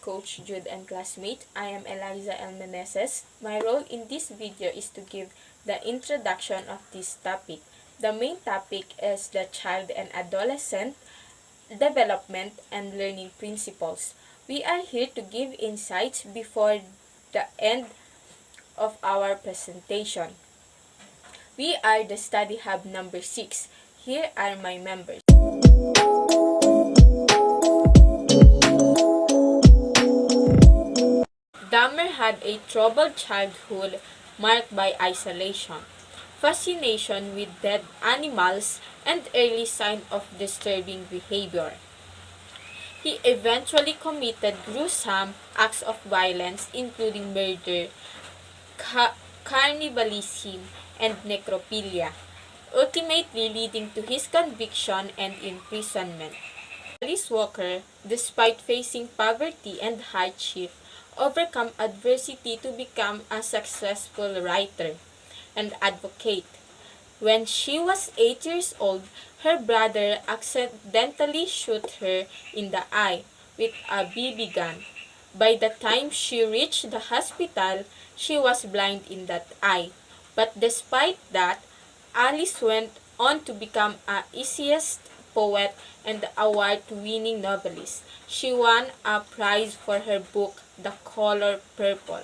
Coach Jude and classmates. I am Eliza L. Meneses. My role in this video is to give the introduction of this topic. The main topic is the child and adolescent development and learning principles. We are here to give insights before the end of our presentation. We are the Study Hub number 6. Here are my members. Dahmer had a troubled childhood marked by isolation, fascination with dead animals, and early signs of disturbing behavior. He eventually committed gruesome acts of violence including murder, cannibalism, and necrophilia, ultimately leading to his conviction and imprisonment. Alice Walker, despite facing poverty and hardship, overcome adversity to become a successful writer and advocate. When she was 8 years old, her brother accidentally shot her in the eye with a BB gun. By the time she reached the hospital, she was blind in that eye. But despite that, Alice went on to become an essayist, poet, and award-winning novelist. She won a prize for her book, The Color Purple.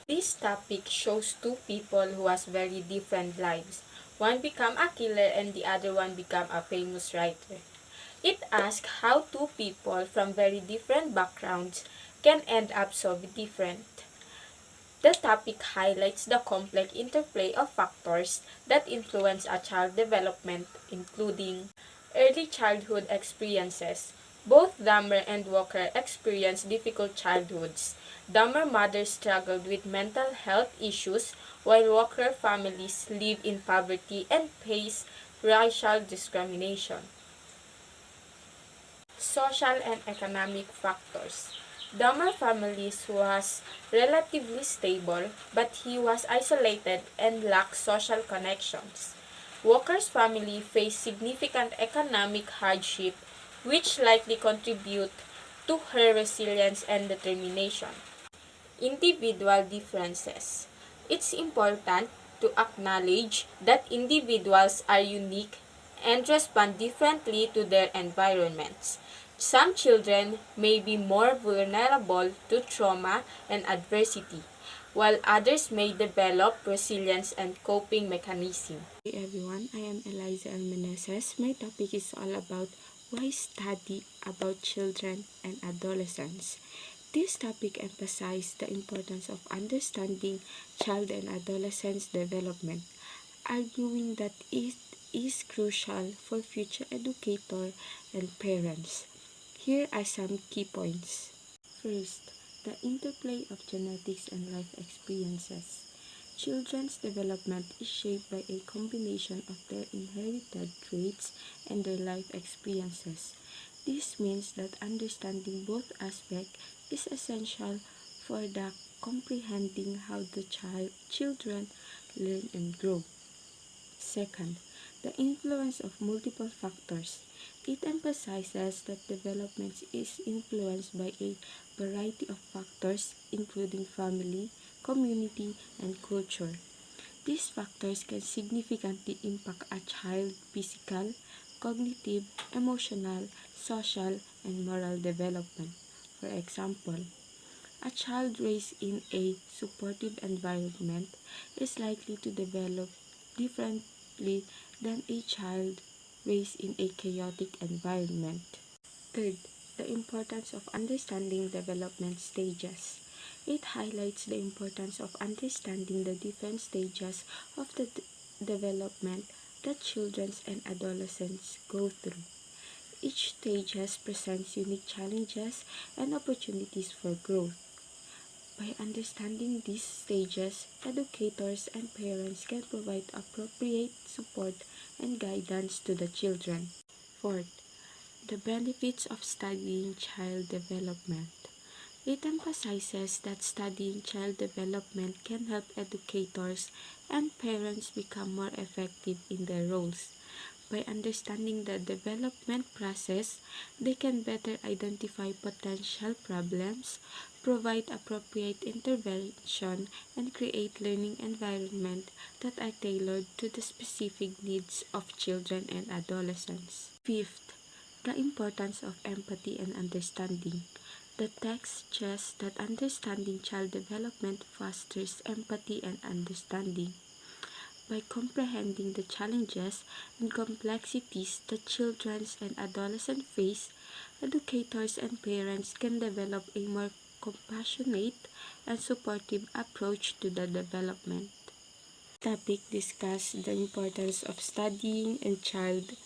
This topic shows two people who has very different lives. One become a killer and the other one become a famous writer. It asks how two people from very different backgrounds can end up so different. The topic highlights the complex interplay of factors that influence a child's development, including early childhood experiences. Both Dahmer and Walker experienced difficult childhoods. Dahmer's mother struggled with mental health issues, while Walker families live in poverty and face racial discrimination. Social and economic factors. Dahmer's family was relatively stable, but he was isolated and lacked social connections. Walker's family faced significant economic hardship, which likely contribute to her resilience and determination. Individual differences. It's important to acknowledge that individuals are unique and respond differently to their environments. Some children may be more vulnerable to trauma and adversity, while others may develop resilience and coping mechanisms. Hey everyone, I am Eliza L. Meneses. My topic is all about why study about children and adolescents. This topic emphasizes the importance of understanding child and adolescents' development, arguing that it is crucial for future educators and parents. Here are some key points. First, the interplay of genetics and life experiences. Children's development is shaped by a combination of their inherited traits and their life experiences. This means that understanding both aspects is essential for the comprehending how the children learn and grow. Second, the influence of multiple factors. It emphasizes that development is influenced by a variety of factors, including family, community, and culture. These factors can significantly impact a child's physical, cognitive, emotional, social, and moral development. For example, a child raised in a supportive environment is likely to develop differently than a child raised in a chaotic environment. Third, the importance of understanding development stages. It highlights the importance of understanding the different stages of the development that children and adolescents go through. Each stage presents unique challenges and opportunities for growth. By understanding these stages, educators and parents can provide appropriate support and guidance to the children. Fourth, the benefits of studying child development. It emphasizes that studying child development can help educators and parents become more effective in their roles. By understanding the development process, they can better identify potential problems, provide appropriate intervention, and create learning environments that are tailored to the specific needs of children and adolescents. Fifth, the importance of empathy and understanding. The text suggests that understanding child development fosters empathy and understanding. By comprehending the challenges and complexities that children and adolescents face, educators and parents can develop a more compassionate and supportive approach to the development. Topic discuss the importance of studying in child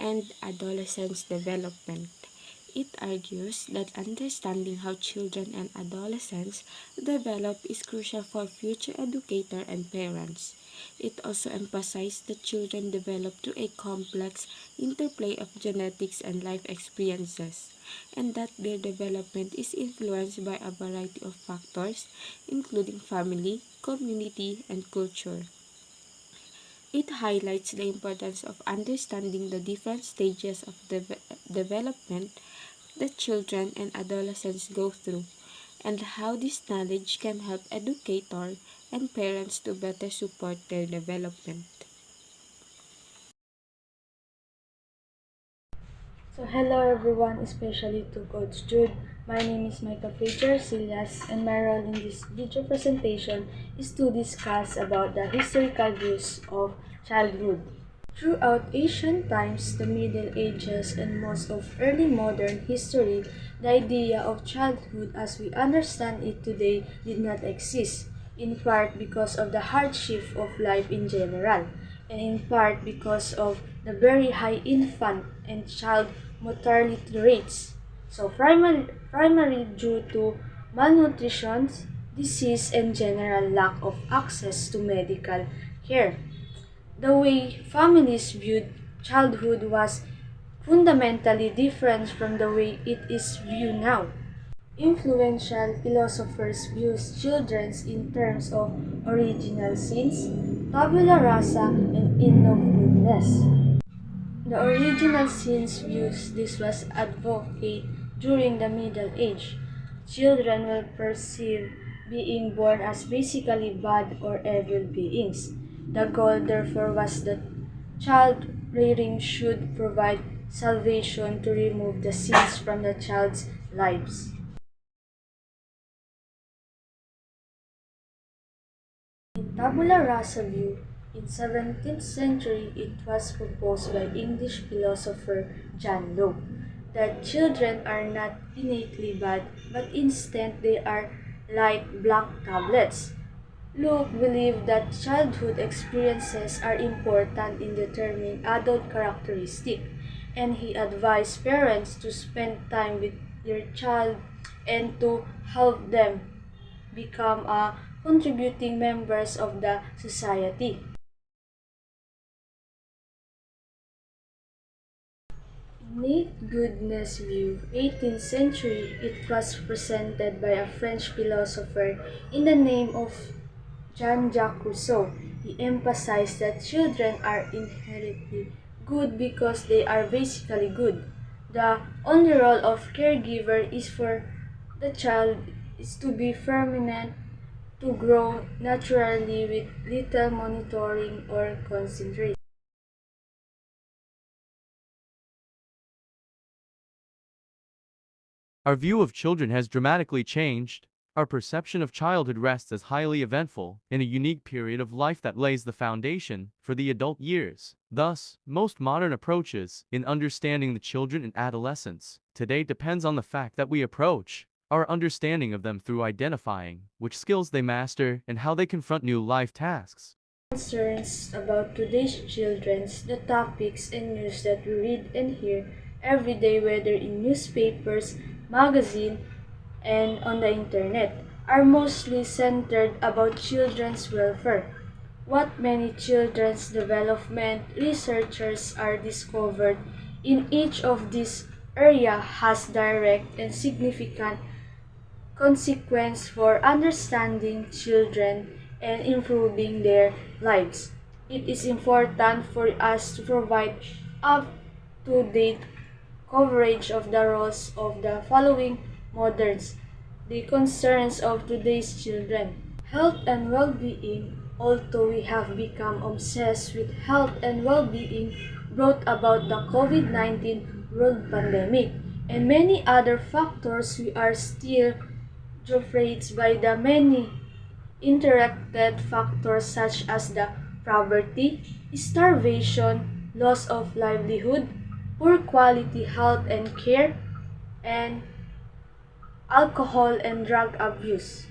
and adolescents development. It argues that understanding how children and adolescents develop is crucial for future educators and parents. It also emphasizes that children develop through a complex interplay of genetics and life experiences, and that their development is influenced by a variety of factors, including family, community, and culture. It highlights the importance of understanding the different stages of development that children and adolescents go through, and how this knowledge can help educators and parents to better support their development. So hello everyone, especially to Coach Jude. My name is Michael Fraser Silas, and my role in this video presentation is to discuss about the historical views of childhood. Throughout ancient times, the Middle Ages, and most of early modern history, the idea of childhood as we understand it today did not exist, in part because of the hardship of life in general, and in part because of the very high infant and child mortality rates. So primary due to malnutrition, disease, and general lack of access to medical care. The way families viewed childhood was fundamentally different from the way it is viewed now. Influential philosophers view children in terms of original sins, tabula rasa, and innocence. The original sins views this was advocated during the Middle Age. Children were perceived being born as basically bad or evil beings. The goal therefore was that child rearing should provide salvation to remove the sins from the child's lives. In tabula rasa view, in 17th century it was proposed by English philosopher John Locke that children are not innately bad but instead they are like blank tablets. Locke believed that childhood experiences are important in determining adult characteristics, and he advised parents to spend time with their child and to help them become contributing members of the society. Innate goodness view, 18th century, it was presented by a French philosopher in the name of Jean-Jacques Rousseau. He emphasized that children are inherently good because they are basically good. The only role of caregiver is for the child is to be permanent, to grow naturally with little monitoring or concentration. Our view of children has dramatically changed. Our perception of childhood rests as highly eventful, in a unique period of life that lays the foundation for the adult years. Thus, most modern approaches in understanding the children and adolescents today depends on the fact that we approach our understanding of them through identifying which skills they master and how they confront new life tasks. Concerns about today's children, the topics and news that we read and hear every day, whether in newspapers, magazine, and on the internet, are mostly centered about children's welfare. What many children's development researchers are discovered in each of these areas has direct and significant consequence for understanding children and improving their lives. it is important for us to provide up-to-date coverage of the roles of the following moderns, the concerns of today's children. Health and well-being. Although we have become obsessed with health and well-being brought about the COVID-19 world pandemic and many other factors, we are still afraid by the many interacted factors such as the poverty, starvation, loss of livelihood, poor quality health and care, and alcohol and drug abuse.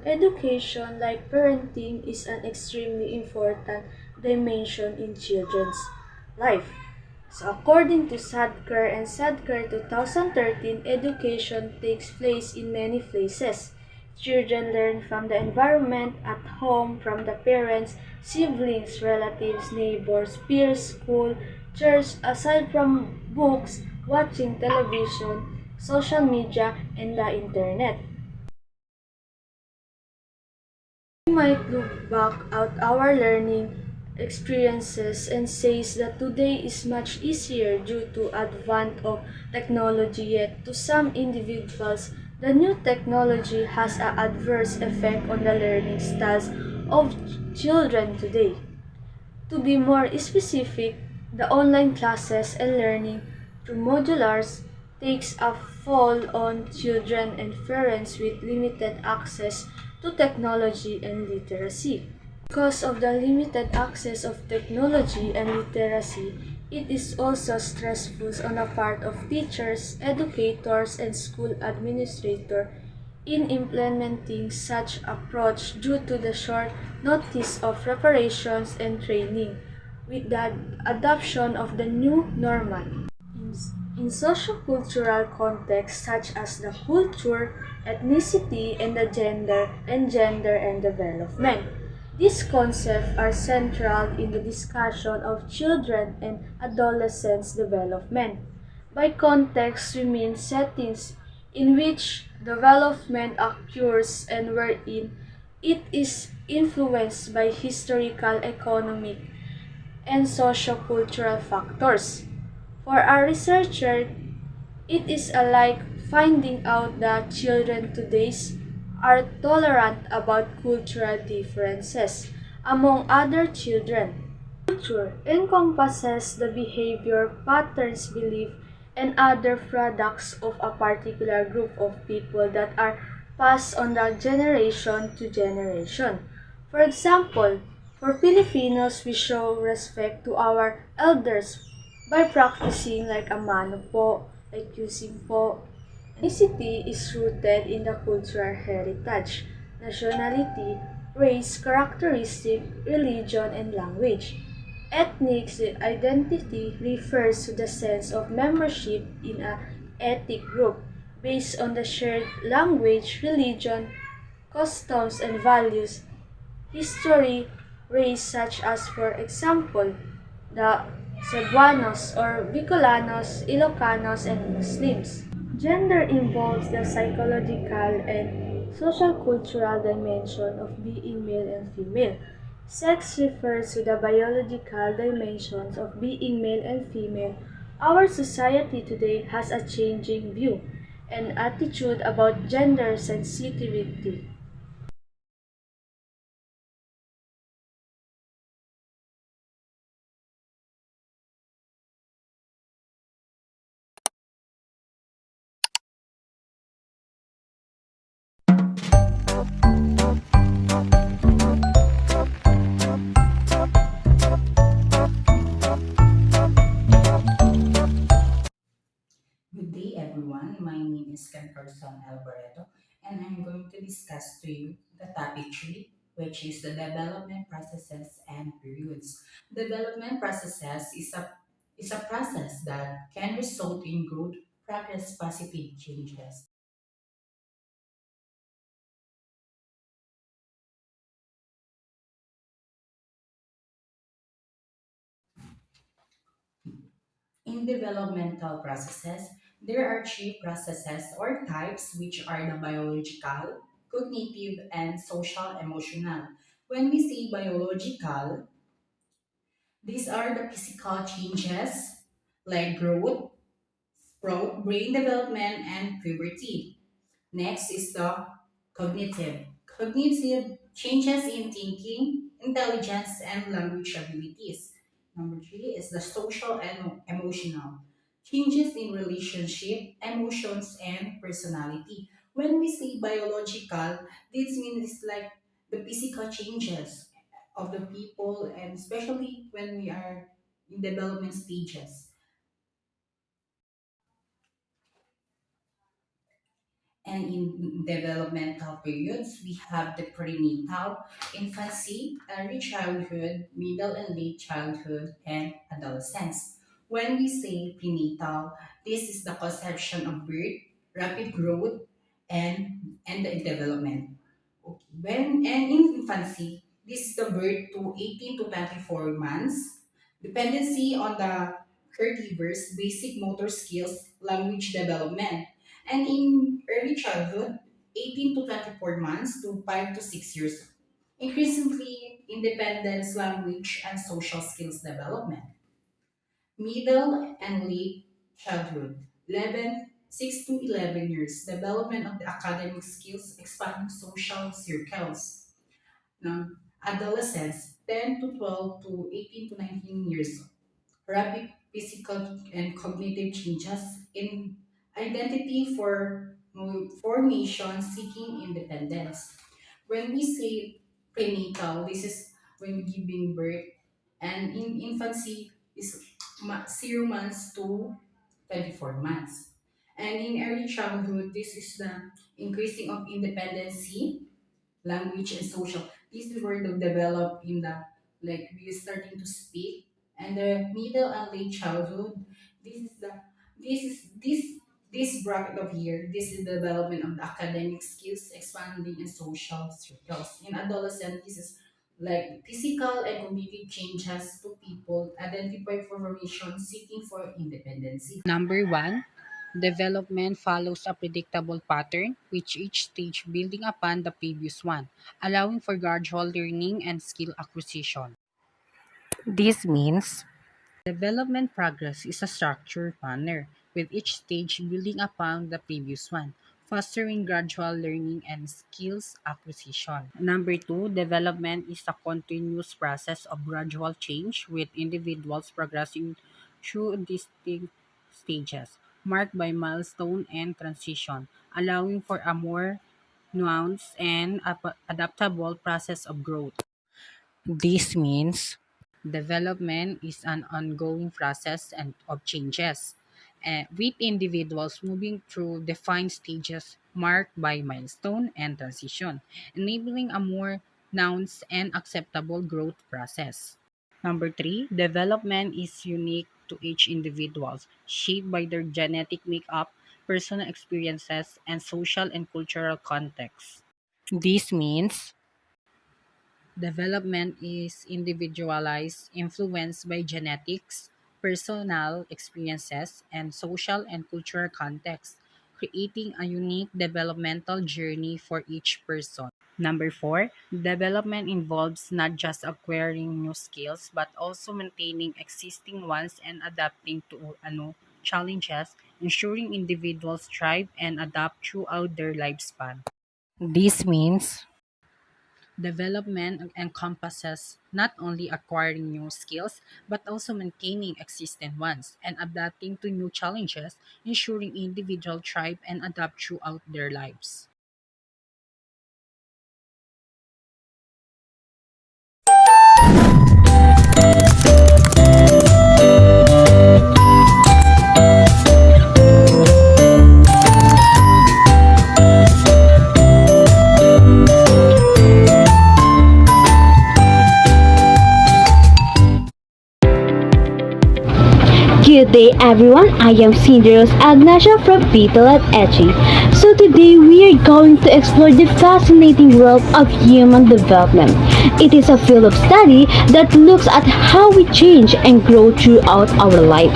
Education, like parenting, is an extremely important dimension in children's life. So according to Sadker and Sadker 2013, education takes place in many places. Children learn from the environment at home, from the parents, siblings, relatives, neighbors, peers, school, church, aside from books, watching television, social media, and the internet. We might look back at our learning experiences and says that today is much easier due to advent of technology, yet to some individuals the new technology has an adverse effect on the learning styles of children today. To be more specific, the online classes and learning through modulars takes a fall on children and parents with limited access to technology and literacy. Because of the limited access of technology and literacy, it is also stressful on the part of teachers, educators, and school administrators in implementing such approach due to the short notice of preparations and training with the adoption of the new normal. In sociocultural contexts such as the culture, ethnicity, and the gender and development. These concepts are central in the discussion of children and adolescents' development. By context, we mean settings in which development occurs and wherein it is influenced by historical, economic, and sociocultural factors. For a researcher, it is alike finding out that children today are tolerant about cultural differences among other children. Culture encompasses the behavior, patterns, belief, and other products of a particular group of people that are passed on the generation to generation. For example, for Filipinos, we show respect to our elders by practicing like a mano po, like using po. Ethnicity is rooted in the cultural heritage, nationality, race, characteristic, religion, and language. Ethnic identity refers to the sense of membership in an ethnic group based on the shared language, religion, customs, and values. History, race such as for example, the Cebuanos or Bicolanos, Ilocanos, and Muslims. Gender involves the psychological and social cultural dimension of being male and female. Sex refers to the biological dimensions of being male and female. Our society today has a changing view and attitude about gender sensitivity. Good day, everyone. My name is Carson Alvarado, and I'm going to discuss to you the topic 3, which is the development processes and periods. Development processes is a process that can result in growth, progress, positive changes. In developmental processes, there are three processes or types, which are the biological, cognitive, and social emotional. When we say biological, these are the physical changes like growth, sprout, brain development, and puberty. Next is the cognitive. Cognitive changes in thinking, intelligence, and language abilities. Number three is the social and emotional. Changes in relationship, emotions, and personality. When we say biological, this means it's like the physical changes of the people, and especially when we are in development stages. And in developmental periods, we have the prenatal, infancy, early childhood, middle and late childhood, and adolescence. When we say prenatal, this is the conception of birth, rapid growth, and the development. Okay. And in infancy, this is the birth to 18 to 24 months, dependency on the caregivers, basic motor skills, language development. And in early childhood, 18 to 24 months to 5 to 6 years. Increasingly, independence, language, and social skills development. Middle and late childhood, 6 to 11 years, development of the academic skills, expanding social circles. Now, adolescence, 10 to 12 to 18 to 19 years, rapid physical and cognitive changes in identity for formation, seeking independence. When we say prenatal, this is when giving birth, and in infancy is 0 months to 24 months. And in early childhood, this is the increasing of independency, language, and social. This is where they develop in the, like, we are starting to speak. And the middle and late childhood, this is the this is this bracket of here. This is the development of the academic skills, expanding in social circles. In adolescent, this is like physical and cognitive changes to people, identify formation, seeking for independence. Number one, development follows a predictable pattern, with each stage building upon the previous one, allowing for gradual learning and skill acquisition. This means development progress is a structured manner, with each stage building upon the previous one, fostering gradual learning and skills acquisition. Number two, development is a continuous process of gradual change, with individuals progressing through distinct stages, marked by milestone and transition, allowing for a more nuanced and adaptable process of growth. This means development is an ongoing process of changes, with individuals moving through defined stages marked by milestone and transition, enabling a more nuanced and acceptable growth process. Number three, development is unique to each individual, shaped by their genetic makeup, personal experiences, and social and cultural context. This means development is individualized, influenced by genetics, personal experiences, and social and cultural context, creating a unique developmental journey for each person. Number four, development involves not just acquiring new skills but also maintaining existing ones and adapting to challenges, ensuring individuals thrive and adapt throughout their lifespan. This means development encompasses not only acquiring new skills, but also maintaining existing ones and adapting to new challenges, ensuring individuals thrive and adapt throughout their lives. Good day everyone, I am Cinderos Agnasia from People at Etchi. So today we are going to explore the fascinating world of human development. It is a field of study that looks at how we change and grow throughout our lives.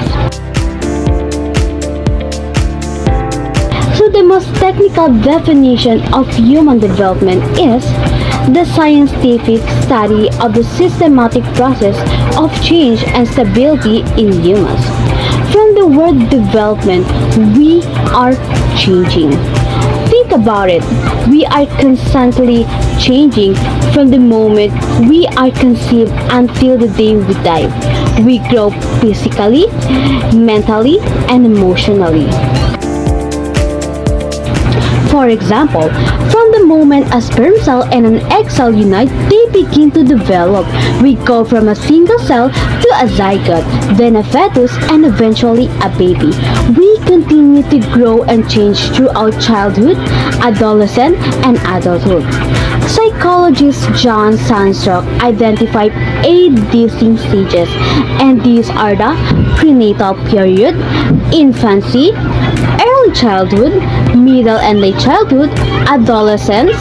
So the most technical definition of human development is the scientific study of the systematic process of change and stability in humans. From the word development, we are changing. Think about it. We are constantly changing from the moment we are conceived until the day we die. We grow physically, mentally, and emotionally. For example, from the moment a sperm cell and an egg cell unite, they begin to develop. We go from a single cell to a zygote, then a fetus, and eventually a baby. We continue to grow and change throughout childhood, adolescence, and adulthood. Psychologist John Sandstrom identified 8 distinct stages, and these are the prenatal period, infancy, early childhood, middle and late childhood, adolescence,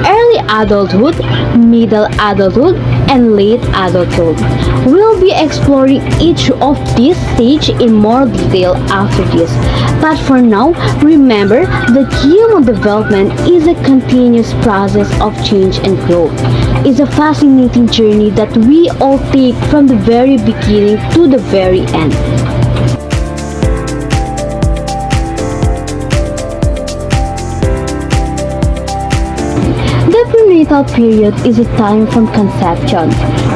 early adulthood, middle adulthood, and late adulthood. We'll be exploring each of these stages in more detail after this. But for now, remember that human development is a continuous process of change and growth. It's a fascinating journey that we all take from the very beginning to the very end. The prenatal period is a time from conception,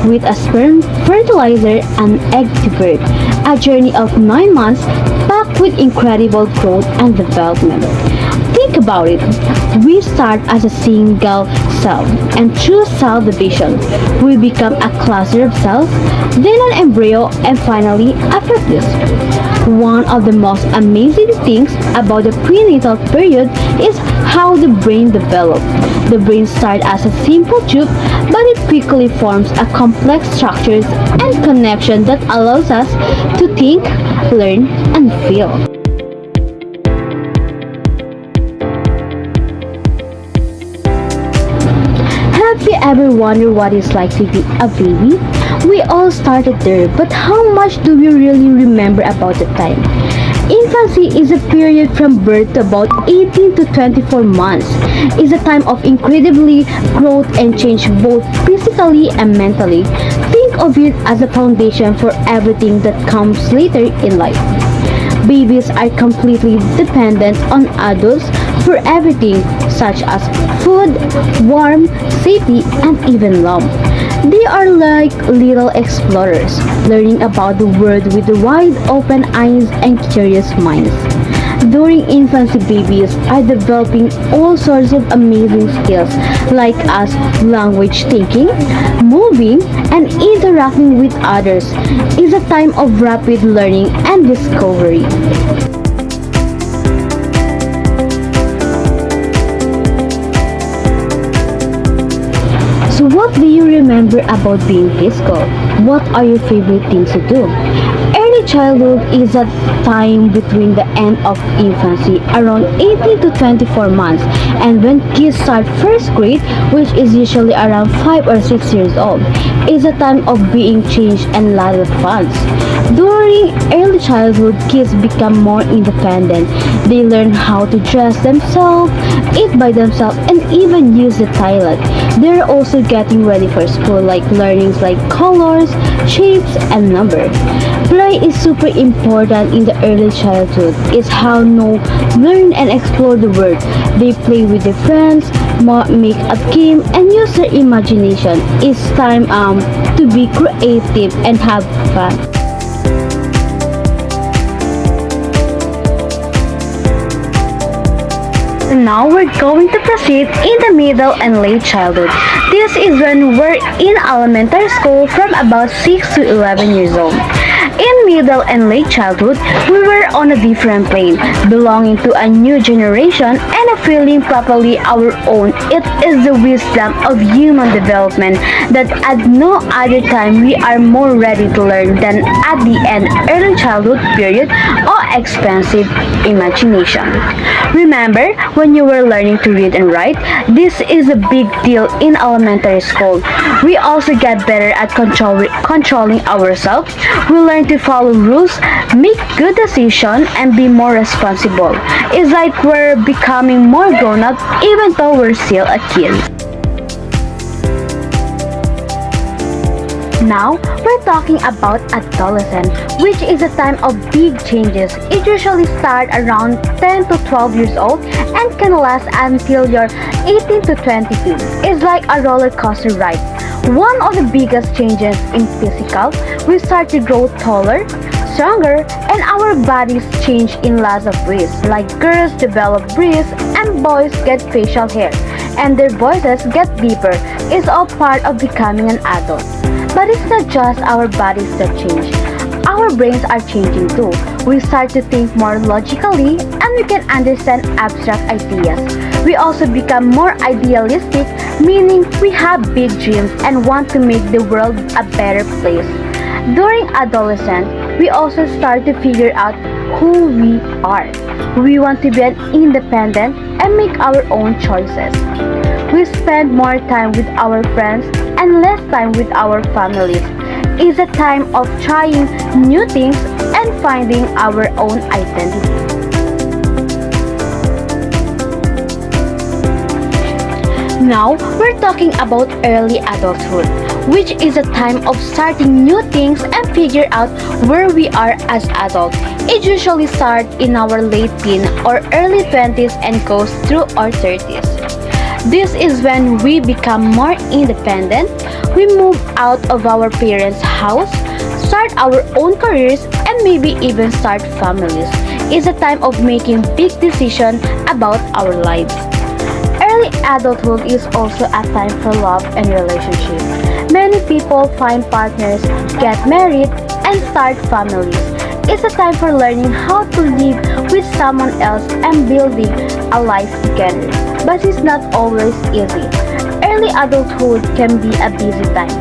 with a sperm, fertilizer, and egg to birth, a journey of 9 months packed with incredible growth and development. Think about it. We start as a single cell, and through cell division, we become a cluster of cells, then an embryo, and finally a fetus. One of the most amazing things about the prenatal period is how the brain develops. The brain starts as a simple tube, but it quickly forms a complex structures and connection that allows us to think, learn, and feel. Have you ever wondered what it's like to be a baby? We all started there, but how much do we really remember about the time? Infancy is a period from birth to about 18 to 24 months. It's a time of incredibly growth and change both physically and mentally. Think of it as a foundation for everything that comes later in life. Babies are completely dependent on adults for everything such as food, warmth, safety, and even love. They are like little explorers, learning about the world with wide open eyes and curious minds. During infancy, babies are developing all sorts of amazing skills like as language thinking, moving, and interacting with others. It's a time of rapid learning and discovery. So what do you remember about being physical? What are your favorite things to do? Early childhood is a time between the end of infancy, around 18 to 24 months, and when kids start first grade, which is usually around 5 or 6 years old, is a time of being changed and lot of fun. During early childhood, kids become more independent. They learn how to dress themselves, eat by themselves, and even use the toilet. They're also getting ready for school, like learnings like colors, shapes, and numbers. Play is super important in the early childhood. It's how no learn and explore the world. They play with their friends, make a game, and use their imagination. It's time to be creative and have fun. Now we're going to proceed in the middle and late childhood. This is when we're in elementary school from about 6 to 11 years old. In middle and late childhood, we were on a different plane, belonging to a new generation and feeling properly our own. It is the wisdom of human development that at no other time we are more ready to learn than at the end early childhood period or expansive imagination. Remember when you were learning to read and write? This is a big deal in elementary school. We also get better at controlling ourselves. We learn to follow rules, make good decisions, and be more responsible. It's like we're becoming more grown up even though we're still a kid. Now, we're talking about adolescence, which is a time of big changes. It usually starts around 10 to 12 years old and can last until you're 18 to 22. It's like a roller coaster ride. One of the biggest changes in physical, we start to grow taller, stronger, and our bodies change in lots of ways. Like girls develop breasts and boys get facial hair and their voices get deeper. It's all part of becoming an adult. But it's not just our bodies that change. Our brains are changing too. We start to think more logically and we can understand abstract ideas. We also become more idealistic, meaning we have big dreams and want to make the world a better place. During adolescence, we also start to figure out who we are. We want to be an independent and make our own choices. We spend more time with our friends and less time with our families. It's a time of trying new things and finding our own identity. Now, we're talking about early adulthood, which is a time of starting new things and figure out where we are as adults. It usually starts in our late teens or early 20s and goes through our 30s. This is when we become more independent, we move out of our parents' house, start our own careers, and maybe even start families. It's a time of making big decisions about our lives. Early adulthood is also a time for love and relationships. Many people find partners, get married, and start families. It's a time for learning how to live with someone else and building a life together. But it's not always easy. Early adulthood can be a busy time.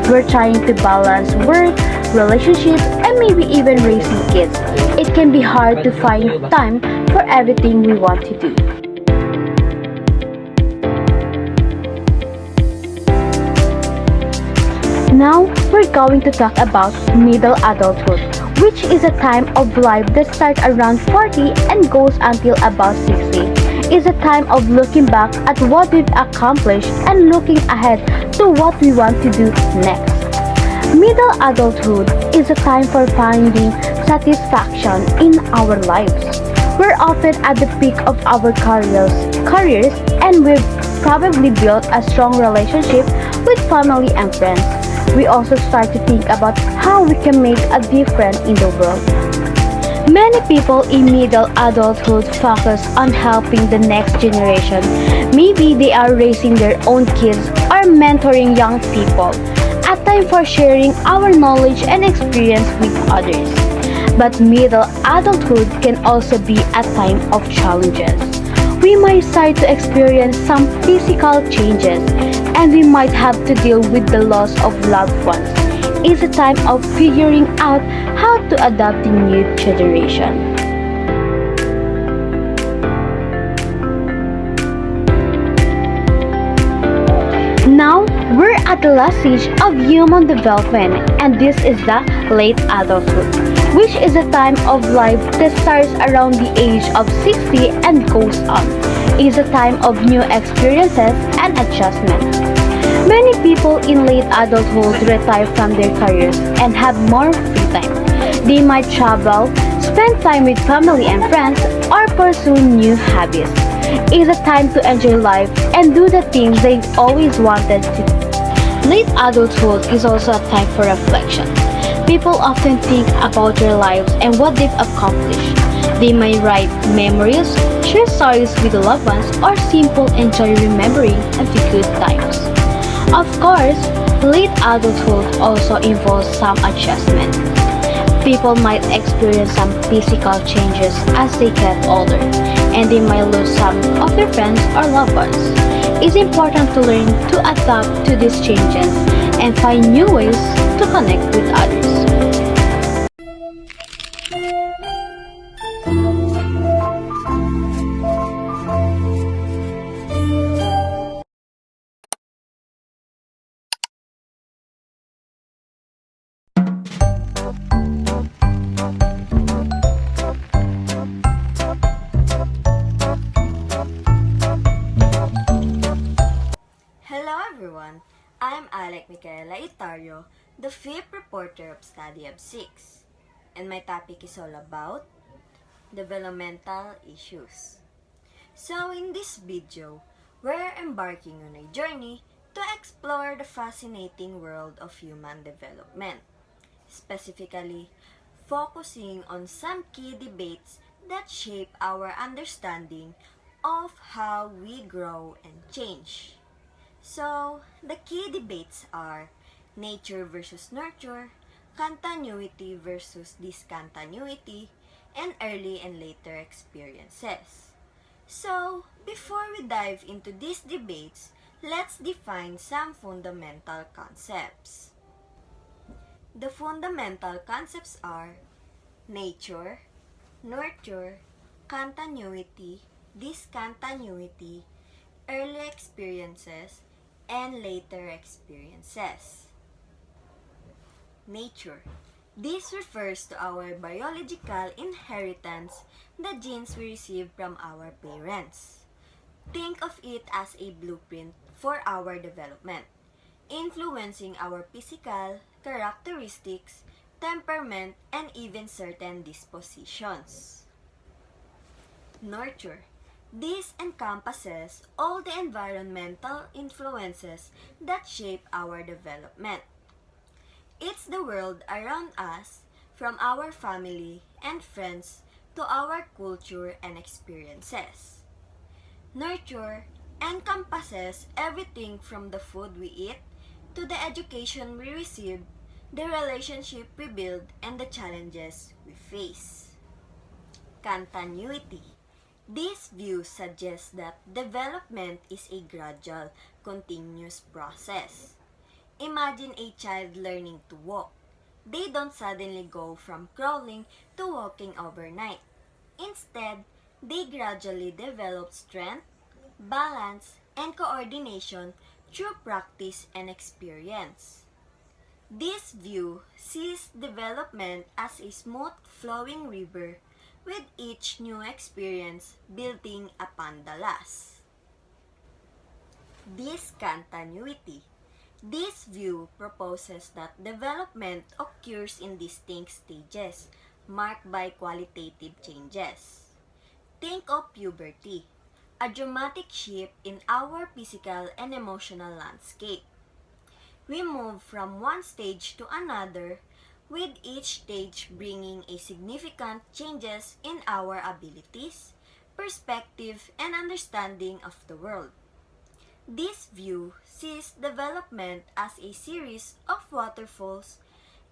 We're trying to balance work, relationships, and maybe even raising kids. It can be hard to find time for everything we want to do. Now, we're going to talk about middle adulthood, which is a time of life that starts around 40 and goes until about 60. It's a time of looking back at what we've accomplished and looking ahead to what we want to do next. Middle adulthood is a time for finding satisfaction in our lives. We're often at the peak of our careers and we've probably built a strong relationship with family and friends. We also start to think about how we can make a difference in the world. Many people in middle adulthood focus on helping the next generation. Maybe they are raising their own kids or mentoring young people. A time for sharing our knowledge and experience with others. But middle adulthood can also be a time of challenges. We might start to experience some physical changes and we might have to deal with the loss of loved ones. It's a time of figuring out how to adapt the new generation. Now, we're at the last stage of human development and this is the late adulthood, which is a time of life that starts around the age of 60 and goes on. It's a time of new experiences and adjustments. Many people in late adulthood retire from their careers and have more free time. They might travel, spend time with family and friends, or pursue new hobbies. It's a time to enjoy life and do the things they've always wanted to do. Late adulthood is also a time for reflection. People often think about their lives and what they've accomplished. They may write memories, share stories with loved ones, or simply enjoy remembering the good times. Of course, late adulthood also involves some adjustment. People might experience some physical changes as they get older, and they might lose some of their friends or loved ones. It's important to learn to adapt to these changes and find new ways to connect with others. Alec Micaela Itario, the fifth reporter of Study of 6. And my topic is all about developmental issues. So in this video, we're embarking on a journey to explore the fascinating world of human development, specifically focusing on some key debates that shape our understanding of how we grow and change. So, the key debates are nature versus nurture, continuity versus discontinuity, and early and later experiences. So, before we dive into these debates, let's define some fundamental concepts. The fundamental concepts are nature, nurture, continuity, discontinuity, early experiences, and later experiences. Nature. This refers to our biological inheritance, the genes we receive from our parents. Think of it as a blueprint for our development, influencing our physical characteristics, temperament, and even certain dispositions. Nurture. This encompasses all the environmental influences that shape our development. It's the world around us, from our family and friends to our culture and experiences. Nurture encompasses everything from the food we eat to the education we receive, the relationship we build, and the challenges we face. Continuity. This view suggests that development is a gradual, continuous process. Imagine a child learning to walk. They don't suddenly go from crawling to walking overnight. Instead, they gradually develop strength, balance, and coordination through practice and experience. This view sees development as a smooth flowing river, with each new experience building upon the last. Discontinuity. This view proposes that development occurs in distinct stages, marked by qualitative changes. Think of puberty, a dramatic shift in our physical and emotional landscape. We move from one stage to another, with each stage bringing a significant changes in our abilities, perspective, and understanding of the world. This view sees development as a series of waterfalls,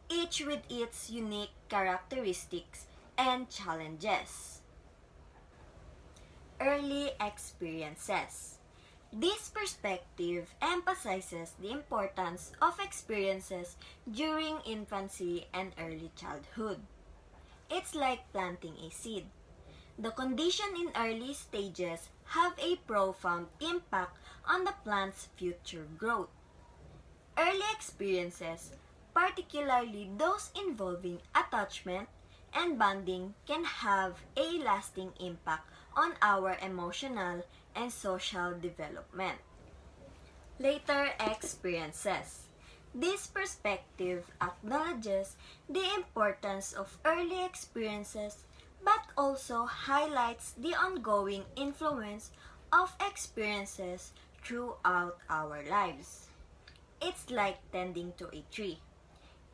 each with its unique characteristics and challenges. Early experiences. This perspective emphasizes the importance of experiences during infancy and early childhood. It's like planting a seed. The conditions in early stages have a profound impact on the plant's future growth. Early experiences, particularly those involving attachment and bonding, can have a lasting impact on our emotional and social development. Later experiences. This perspective acknowledges the importance of early experiences but also highlights the ongoing influence of experiences throughout our lives. It's like tending to a tree.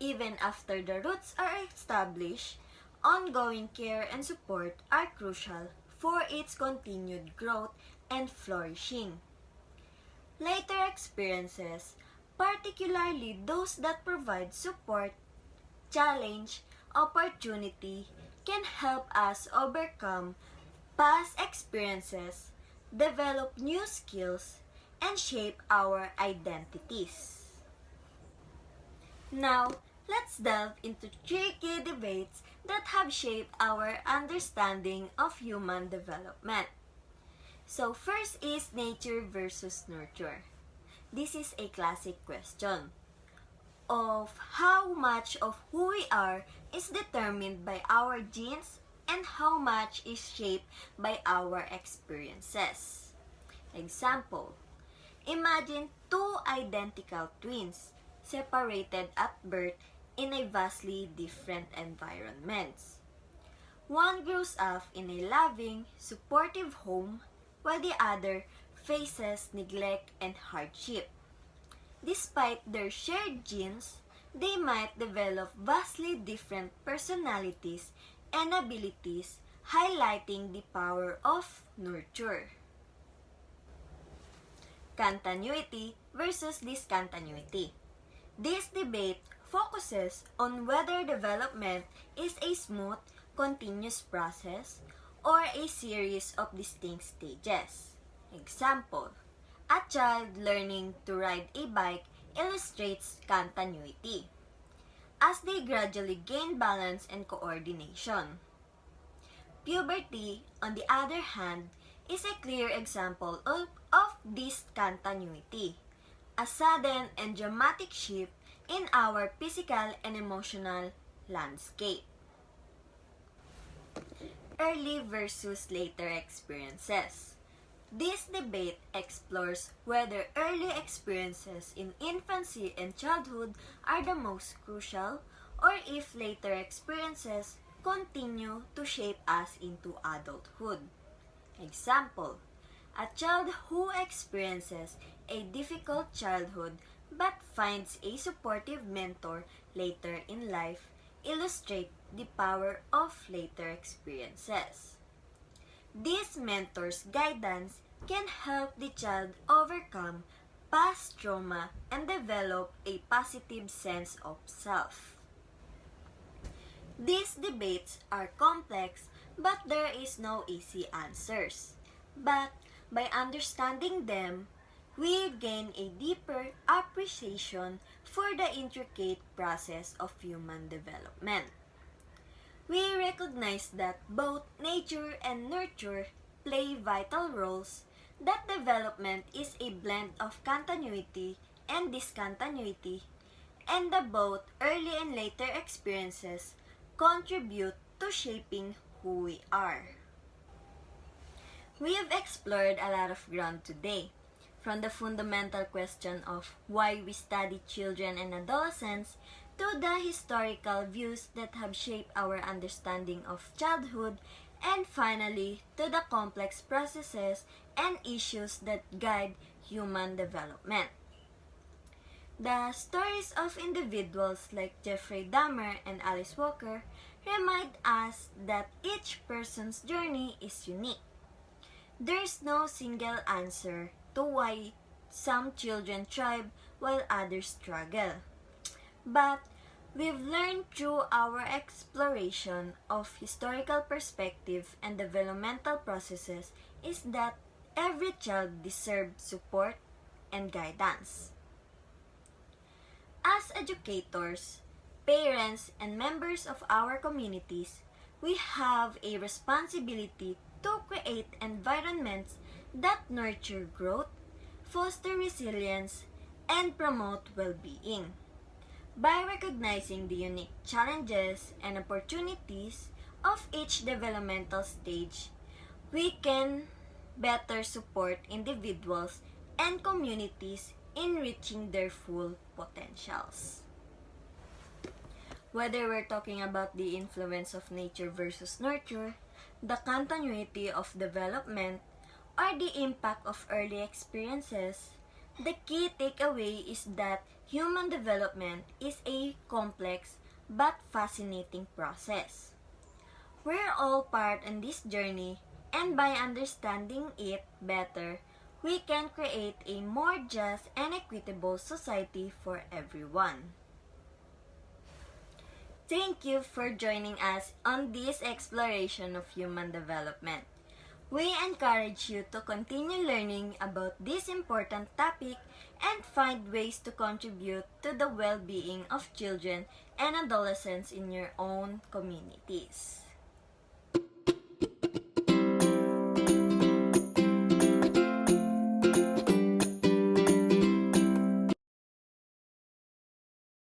Even after the roots are established, ongoing care and support are crucial for its continued growth and flourishing. Later experiences, particularly those that provide support, challenge, opportunity, can help us overcome past experiences, develop new skills, and shape our identities. Now, let's delve into three key debates that have shaped our understanding of human development. So, first is nature versus nurture. This is a classic question of how much of who we are is determined by our genes and how much is shaped by our experiences. Example, imagine two identical twins. separated at birth in a vastly different environments. One grows up in a loving, supportive home, while the other faces neglect and hardship. Despite their shared genes, they might develop vastly different personalities and abilities, highlighting the power of nurture. Continuity versus discontinuity. This debate focuses on whether development is a smooth, continuous process or a series of distinct stages. Example, a child learning to ride a bike illustrates continuity, as they gradually gain balance and coordination. Puberty, on the other hand, is a clear example of discontinuity, a sudden and dramatic shift in our physical and emotional landscape. Early versus later experiences. This debate explores whether early experiences in infancy and childhood are the most crucial, or if later experiences continue to shape us into adulthood. Example, a child who experiences a difficult childhood but finds a supportive mentor later in life illustrate the power of later experiences. This mentor's guidance can help the child overcome past trauma and develop a positive sense of self. These debates are complex, but there is no easy answers. But by understanding them, we gain a deeper appreciation for the intricate process of human development. We recognize that both nature and nurture play vital roles, that development is a blend of continuity and discontinuity, and that both early and later experiences contribute to shaping who we are. We have explored a lot of ground today, from the fundamental question of why we study children and adolescents to the historical views that have shaped our understanding of childhood, and finally to the complex processes and issues that guide human development. The stories of individuals like Jeffrey Dahmer and Alice Walker remind us that each person's journey is unique. There's no single answer to why some children thrive while others struggle. But we've learned through our exploration of historical perspective and developmental processes is that every child deserves support and guidance. As educators, parents, and members of our communities, we have a responsibility to create environments that nurture growth, foster resilience, and promote well-being. By recognizing the unique challenges and opportunities of each developmental stage, we can better support individuals and communities in reaching their full potentials. Whether we're talking about the influence of nature versus nurture, the continuity of development, or the impact of early experiences, the key takeaway is that human development is a complex but fascinating process. We're all part in this journey, and by understanding it better, we can create a more just and equitable society for everyone. Thank you for joining us on this exploration of human development. We encourage you to continue learning about this important topic and find ways to contribute to the well-being of children and adolescents in your own communities.